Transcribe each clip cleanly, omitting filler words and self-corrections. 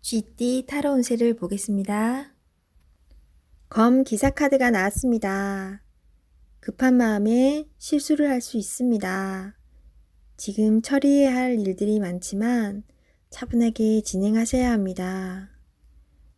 쥐띠 타로 운세를 보겠습니다. 검 기사 카드가 나왔습니다. 급한 마음에 실수를 할 수 있습니다. 지금 처리해야 할 일들이 많지만 차분하게 진행하셔야 합니다.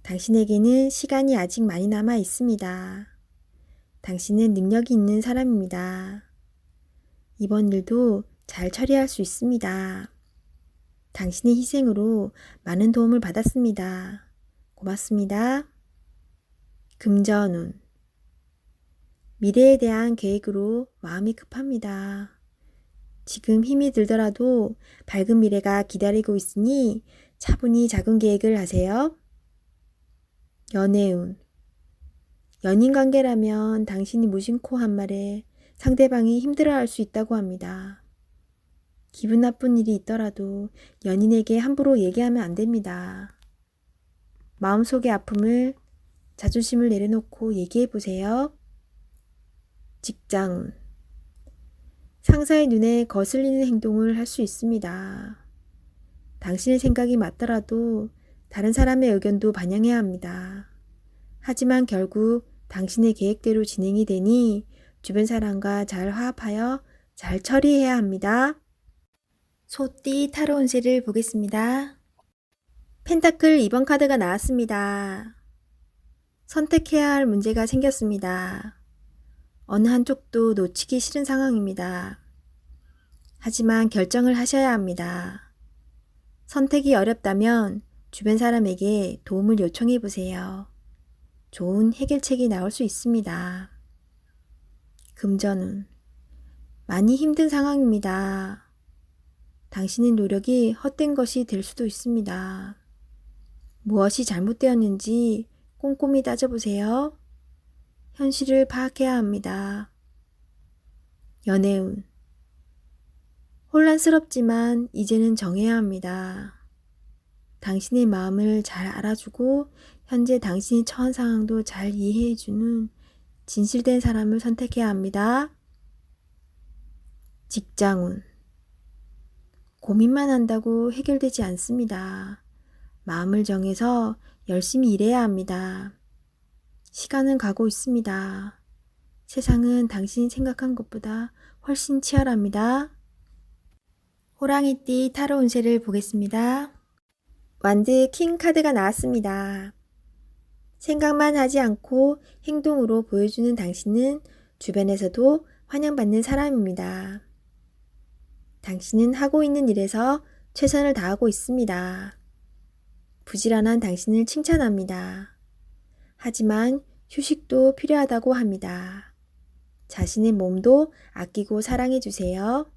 당신에게는 시간이 아직 많이 남아 있습니다. 당신은 능력이 있는 사람입니다. 이번 일도 잘 처리할 수 있습니다. 당신의 희생으로 많은 도움을 받았습니다. 고맙습니다. 금전운. 미래에 대한 계획으로 마음이 급합니다. 지금 힘이 들더라도 밝은 미래가 기다리고 있으니 차분히 작은 계획을 하세요. 연애운. 연인 관계라면 당신이 무심코 한 말에 상대방이 힘들어할 수 있다고 합니다. 기분 나쁜 일이 있더라도 연인에게 함부로 얘기하면 안 됩니다. 마음속의 아픔을, 자존심을 내려놓고 얘기해 보세요. 직장운. 상사의 눈에 거슬리는 행동을 할 수 있습니다. 당신의 생각이 맞더라도 다른 사람의 의견도 반영해야 합니다. 하지만 결국 당신의 계획대로 진행이 되니 주변 사람과 잘 화합하여 잘 처리해야 합니다. 소띠 타로 운세를 보겠습니다. 펜타클 2번 카드가 나왔습니다. 선택해야 할 문제가 생겼습니다. 어느 한쪽도 놓치기 싫은 상황입니다. 하지만 결정을 하셔야 합니다. 선택이 어렵다면 주변 사람에게 도움을 요청해 보세요. 좋은 해결책이 나올 수 있습니다. 금전운. 많이 힘든 상황입니다. 당신의 노력이 헛된 것이 될 수도 있습니다. 무엇이 잘못되었는지 꼼꼼히 따져보세요. 현실을 파악해야 합니다. 연애운. 혼란스럽지만 이제는 정해야 합니다. 당신의 마음을 잘 알아주고 현재 당신이 처한 상황도 잘 이해해주는 진실된 사람을 선택해야 합니다. 직장운. 고민만 한다고 해결되지 않습니다. 마음을 정해서 열심히 일해야 합니다. 시간은 가고 있습니다. 세상은 당신이 생각한 것보다 훨씬 치열합니다. 호랑이띠 타로 운세를 보겠습니다. 완드 킹 카드가 나왔습니다. 생각만 하지 않고 행동으로 보여주는 당신은 주변에서도 환영받는 사람입니다. 당신은 하고 있는 일에서 최선을 다하고 있습니다. 부지런한 당신을 칭찬합니다. 하지만 휴식도 필요하다고 합니다. 자신의 몸도 아끼고 사랑해 주세요.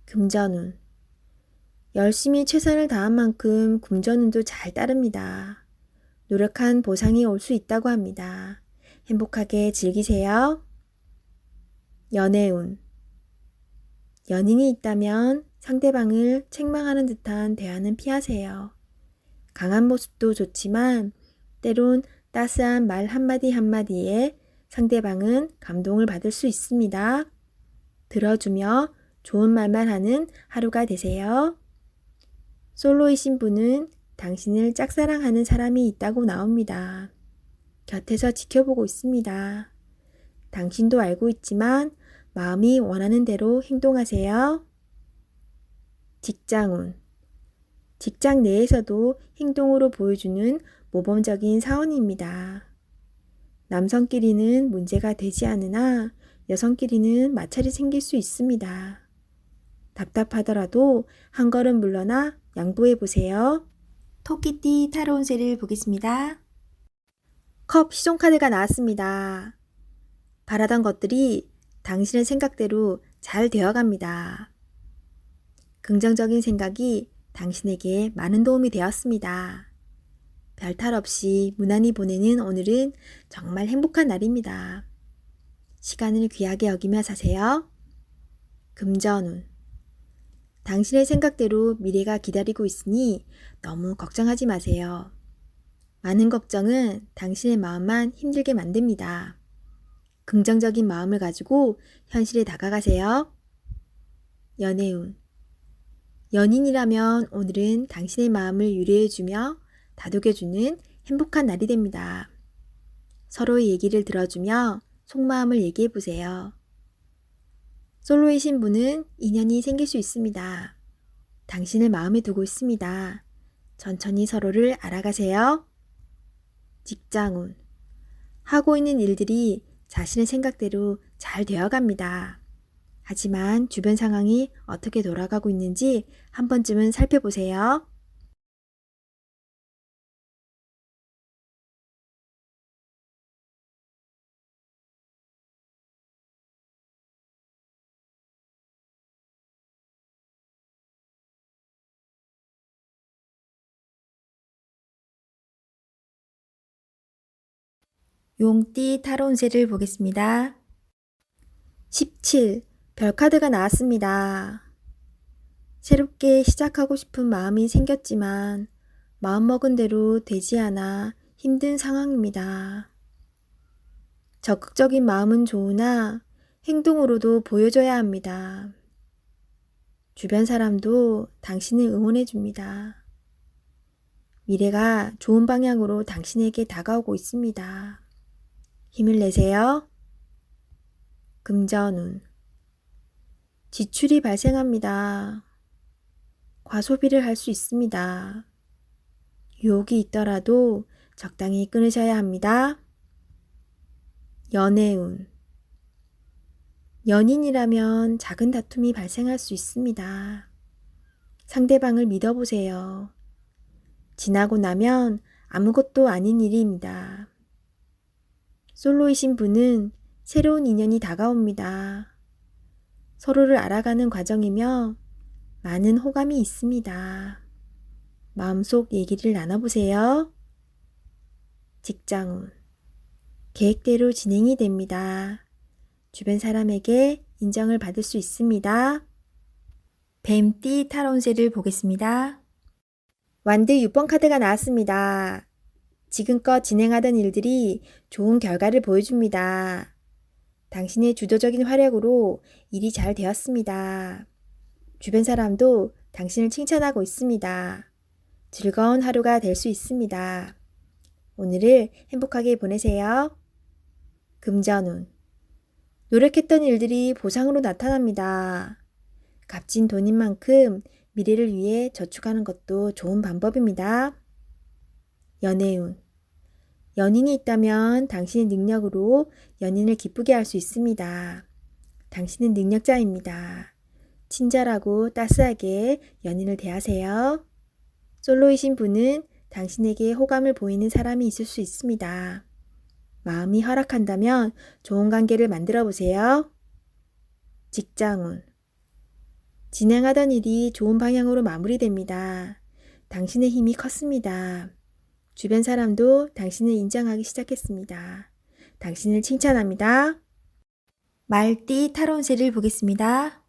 금전운. 열심히 최선을 다한 만큼 금전운도 잘 따릅니다. 노력한 보상이 올 수 있다고 합니다. 행복하게 즐기세요. 연애운. 연인이 있다면 상대방을 책망하는 듯한 대화는 피하세요. 강한 모습도 좋지만 때론 따스한 말 한마디 한마디에 상대방은 감동을 받을 수 있습니다. 들어주며 좋은 말만 하는 하루가 되세요. 솔로이신 분은 당신을 짝사랑하는 사람이 있다고 나옵니다. 곁에서 지켜보고 있습니다. 당신도 알고 있지만 마음이 원하는 대로 행동하세요. 직장운. 직장 내에서도 행동으로 보여주는 모범적인 사원입니다. 남성끼리는 문제가 되지 않으나 여성끼리는 마찰이 생길 수 있습니다. 답답하더라도 한 걸음 물러나 양보해 보세요. 토끼띠 타로 운세를 보겠습니다. 컵 시종 카드가 나왔습니다. 바라던 것들이 당신의 생각대로 잘 되어갑니다. 긍정적인 생각이 당신에게 많은 도움이 되었습니다. 별탈 없이 무난히 보내는 오늘은 정말 행복한 날입니다. 시간을 귀하게 여기며 사세요. 금전운. 당신의 생각대로 미래가 기다리고 있으니 너무 걱정하지 마세요. 많은 걱정은 당신의 마음만 힘들게 만듭니다. 긍정적인 마음을 가지고 현실에 다가가세요. 연애운. 연인이라면 오늘은 당신의 마음을 유래해주며 다독여주는 행복한 날이 됩니다. 서로의 얘기를 들어주며 속마음을 얘기해보세요. 솔로이신 분은 인연이 생길 수 있습니다. 당신을 마음에 두고 있습니다. 천천히 서로를 알아가세요. 직장운. 하고 있는 일들이 자신의 생각대로 잘 되어갑니다. 하지만 주변 상황이 어떻게 돌아가고 있는지 한 번쯤은 살펴보세요. 용띠 타로운세를 보겠습니다. 17. 별카드가 나왔습니다. 새롭게 시작하고 싶은 마음이 생겼지만 마음먹은 대로 되지 않아 힘든 상황입니다. 적극적인 마음은 좋으나 행동으로도 보여줘야 합니다. 주변 사람도 당신을 응원해 줍니다. 미래가 좋은 방향으로 당신에게 다가오고 있습니다. 힘을 내세요. 금전운. 지출이 발생합니다. 과소비를 할 수 있습니다. 유혹이 있더라도 적당히 끊으셔야 합니다. 연애운. 연인이라면 작은 다툼이 발생할 수 있습니다. 상대방을 믿어보세요. 지나고 나면 아무것도 아닌 일입니다. 솔로이신 분은 새로운 인연이 다가옵니다. 서로를 알아가는 과정이며 많은 호감이 있습니다. 마음속 얘기를 나눠보세요. 직장운. 계획대로 진행이 됩니다. 주변 사람에게 인정을 받을 수 있습니다. 뱀띠 타로운세를 보겠습니다. 완드 6번 카드가 나왔습니다. 지금껏 진행하던 일들이 좋은 결과를 보여줍니다. 당신의 주도적인 활약으로 일이 잘 되었습니다. 주변 사람도 당신을 칭찬하고 있습니다. 즐거운 하루가 될 수 있습니다. 오늘을 행복하게 보내세요. 금전운. 노력했던 일들이 보상으로 나타납니다. 값진 돈인 만큼 미래를 위해 저축하는 것도 좋은 방법입니다. 연애운. 연인이 있다면 당신의 능력으로 연인을 기쁘게 할 수 있습니다. 당신은 능력자입니다. 친절하고 따스하게 연인을 대하세요. 솔로이신 분은 당신에게 호감을 보이는 사람이 있을 수 있습니다. 마음이 허락한다면 좋은 관계를 만들어 보세요. 직장운. 진행하던 일이 좋은 방향으로 마무리됩니다. 당신의 힘이 컸습니다. 주변 사람도 당신을 인정하기 시작했습니다. 당신을 칭찬합니다. 말띠 타로운세를 보겠습니다.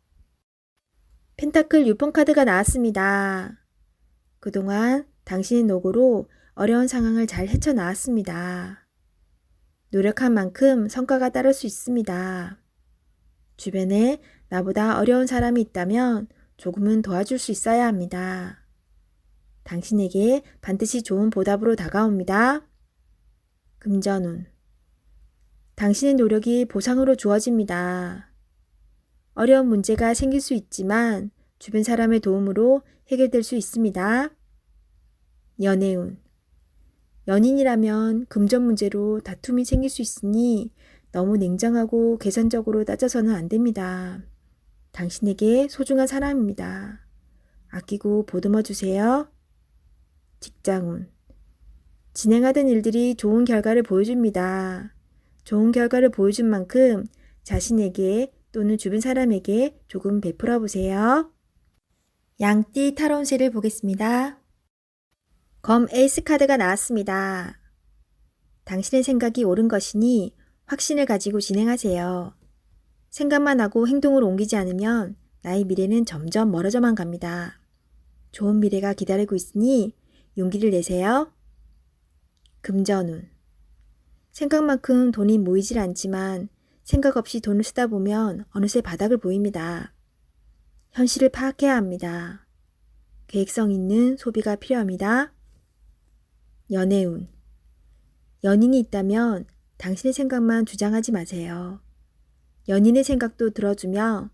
펜타클 6번 카드가 나왔습니다. 그동안 당신의 노고로 어려운 상황을 잘 헤쳐나왔습니다. 노력한 만큼 성과가 따를 수 있습니다. 주변에 나보다 어려운 사람이 있다면 조금은 도와줄 수 있어야 합니다. 당신에게 반드시 좋은 보답으로 다가옵니다. 금전운. 당신의 노력이 보상으로 주어집니다. 어려운 문제가 생길 수 있지만 주변 사람의 도움으로 해결될 수 있습니다. 연애운. 연인이라면 금전 문제로 다툼이 생길 수 있으니 너무 냉정하고 계산적으로 따져서는 안 됩니다. 당신에게 소중한 사람입니다. 아끼고 보듬어 주세요. 직장운. 진행하던 일들이 좋은 결과를 보여줍니다. 좋은 결과를 보여준 만큼 자신에게 또는 주변 사람에게 조금 베풀어 보세요. 양띠 타로운세를 보겠습니다. 검 에이스 카드가 나왔습니다. 당신의 생각이 옳은 것이니 확신을 가지고 진행하세요. 생각만 하고 행동으로 옮기지 않으면 나의 미래는 점점 멀어져만 갑니다. 좋은 미래가 기다리고 있으니 용기를 내세요. 금전운. 생각만큼 돈이 모이질 않지만 생각 없이 돈을 쓰다 보면 어느새 바닥을 보입니다. 현실을 파악해야 합니다. 계획성 있는 소비가 필요합니다. 연애운. 연인이 있다면 당신의 생각만 주장하지 마세요. 연인의 생각도 들어주며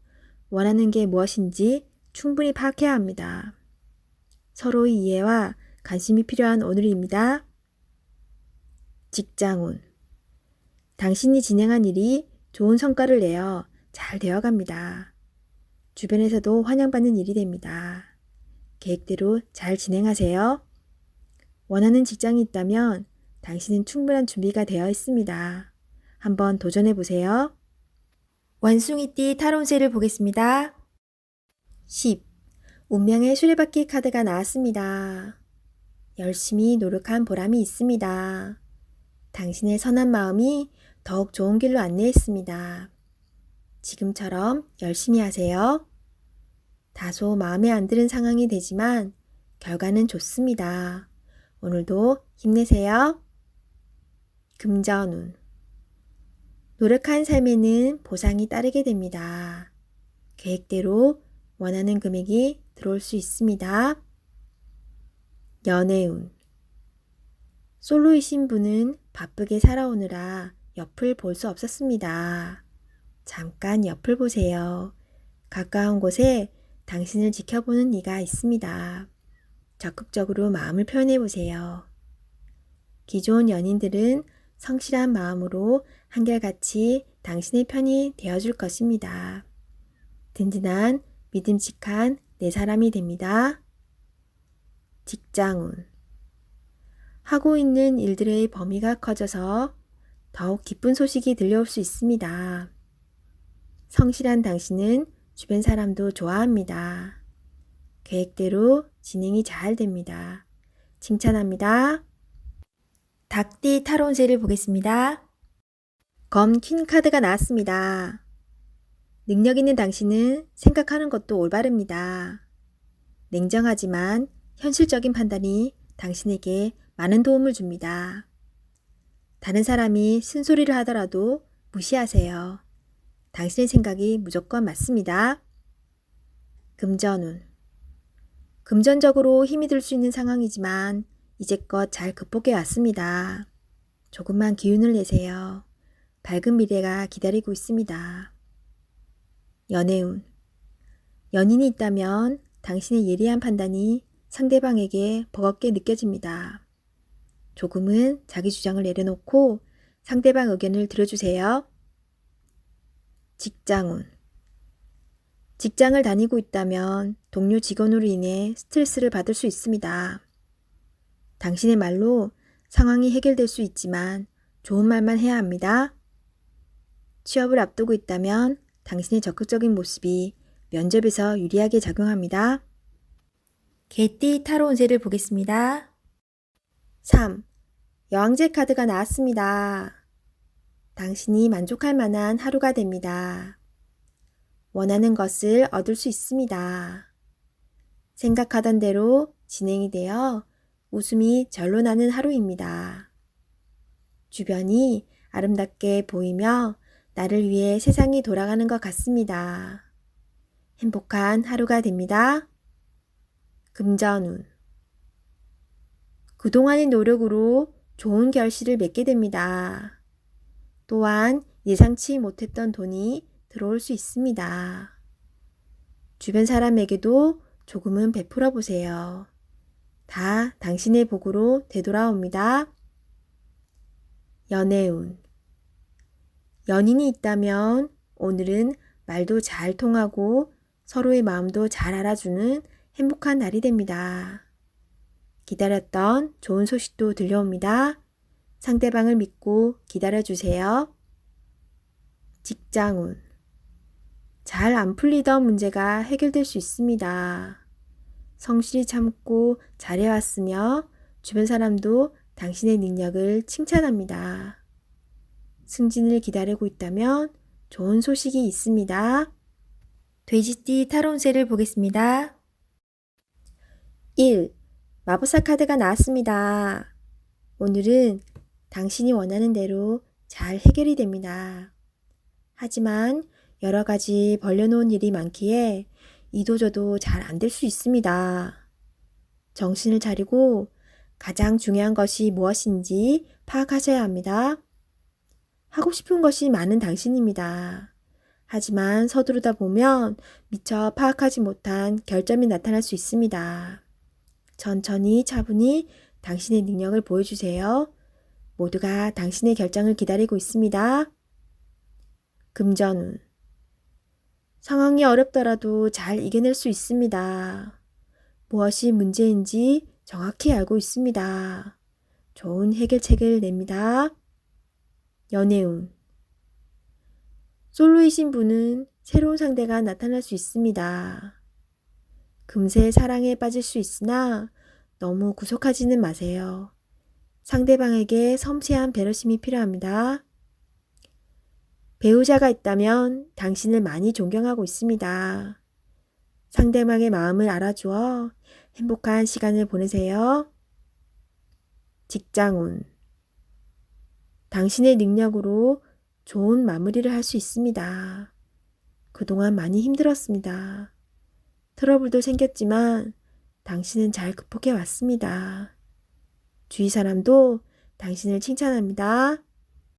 원하는 게 무엇인지 충분히 파악해야 합니다. 서로의 이해와 관심이 필요한 오늘입니다. 직장운. 당신이 진행한 일이 좋은 성과를 내어 잘 되어갑니다. 주변에서도 환영받는 일이 됩니다. 계획대로 잘 진행하세요. 원하는 직장이 있다면 당신은 충분한 준비가 되어 있습니다. 한번 도전해 보세요. 원숭이띠 타로운세를 보겠습니다. 10. 운명의 수레바퀴 카드가 나왔습니다. 열심히 노력한 보람이 있습니다. 당신의 선한 마음이 더욱 좋은 길로 안내했습니다. 지금처럼 열심히 하세요. 다소 마음에 안 드는 상황이 되지만 결과는 좋습니다. 오늘도 힘내세요. 금전운. 노력한 삶에는 보상이 따르게 됩니다. 계획대로 원하는 금액이 들어올 수 있습니다. 연애운. 솔로이신 분은 바쁘게 살아오느라 옆을 볼 수 없었습니다. 잠깐 옆을 보세요. 가까운 곳에 당신을 지켜보는 이가 있습니다. 적극적으로 마음을 표현해 보세요. 기존 연인들은 성실한 마음으로 한결같이 당신의 편이 되어줄 것입니다. 든든한 믿음직한 내 사람이 됩니다. 직장운. 하고 있는 일들의 범위가 커져서 더욱 기쁜 소식이 들려올 수 있습니다. 성실한 당신은 주변 사람도 좋아합니다. 계획대로 진행이 잘 됩니다. 칭찬합니다. 닭띠 타로운세를 보겠습니다. 검 퀸 카드가 나왔습니다. 능력 있는 당신은 생각하는 것도 올바릅니다. 냉정하지만 현실적인 판단이 당신에게 많은 도움을 줍니다. 다른 사람이 쓴소리를 하더라도 무시하세요. 당신의 생각이 무조건 맞습니다. 금전운. 금전적으로 힘이 들 수 있는 상황이지만 이제껏 잘 극복해 왔습니다. 조금만 기운을 내세요. 밝은 미래가 기다리고 있습니다. 연애운. 연인이 있다면 당신의 예리한 판단이 상대방에게 버겁게 느껴집니다. 조금은 자기 주장을 내려놓고 상대방 의견을 들어주세요. 직장운. 직장을 다니고 있다면 동료 직원으로 인해 스트레스를 받을 수 있습니다. 당신의 말로 상황이 해결될 수 있지만 좋은 말만 해야 합니다. 취업을 앞두고 있다면 당신의 적극적인 모습이 면접에서 유리하게 작용합니다. 개띠 타로운세를 보겠습니다. 3. 여왕제 카드가 나왔습니다. 당신이 만족할 만한 하루가 됩니다. 원하는 것을 얻을 수 있습니다. 생각하던 대로 진행이 되어 웃음이 절로 나는 하루입니다. 주변이 아름답게 보이며 나를 위해 세상이 돌아가는 것 같습니다. 행복한 하루가 됩니다. 금전운. 그동안의 노력으로 좋은 결실을 맺게 됩니다. 또한 예상치 못했던 돈이 들어올 수 있습니다. 주변 사람에게도 조금은 베풀어 보세요. 다 당신의 복으로 되돌아옵니다. 연애운. 연인이 있다면 오늘은 말도 잘 통하고 서로의 마음도 잘 알아주는 행복한 날이 됩니다. 기다렸던 좋은 소식도 들려옵니다. 상대방을 믿고 기다려주세요. 직장운. 잘 안 풀리던 문제가 해결될 수 있습니다. 성실히 참고 잘해왔으며 주변 사람도 당신의 능력을 칭찬합니다. 승진을 기다리고 있다면 좋은 소식이 있습니다. 돼지띠 타로운세를 보겠습니다. 1. 마법사 카드가 나왔습니다. 오늘은 당신이 원하는 대로 잘 해결이 됩니다. 하지만 여러 가지 벌려놓은 일이 많기에 이도저도 잘 안 될 수 있습니다. 정신을 차리고 가장 중요한 것이 무엇인지 파악하셔야 합니다. 하고 싶은 것이 많은 당신입니다. 하지만 서두르다 보면 미처 파악하지 못한 결점이 나타날 수 있습니다. 천천히 차분히 당신의 능력을 보여주세요. 모두가 당신의 결정을 기다리고 있습니다. 금전운. 상황이 어렵더라도 잘 이겨낼 수 있습니다. 무엇이 문제인지 정확히 알고 있습니다. 좋은 해결책을 냅니다. 연애운. 솔로이신 분은 새로운 상대가 나타날 수 있습니다. 금세 사랑에 빠질 수 있으나 너무 구속하지는 마세요. 상대방에게 섬세한 배려심이 필요합니다. 배우자가 있다면 당신을 많이 존경하고 있습니다. 상대방의 마음을 알아주어 행복한 시간을 보내세요. 직장운. 당신의 능력으로 좋은 마무리를 할 수 있습니다. 그동안 많이 힘들었습니다. 트러블도 생겼지만 당신은 잘 극복해 왔습니다. 주위 사람도 당신을 칭찬합니다.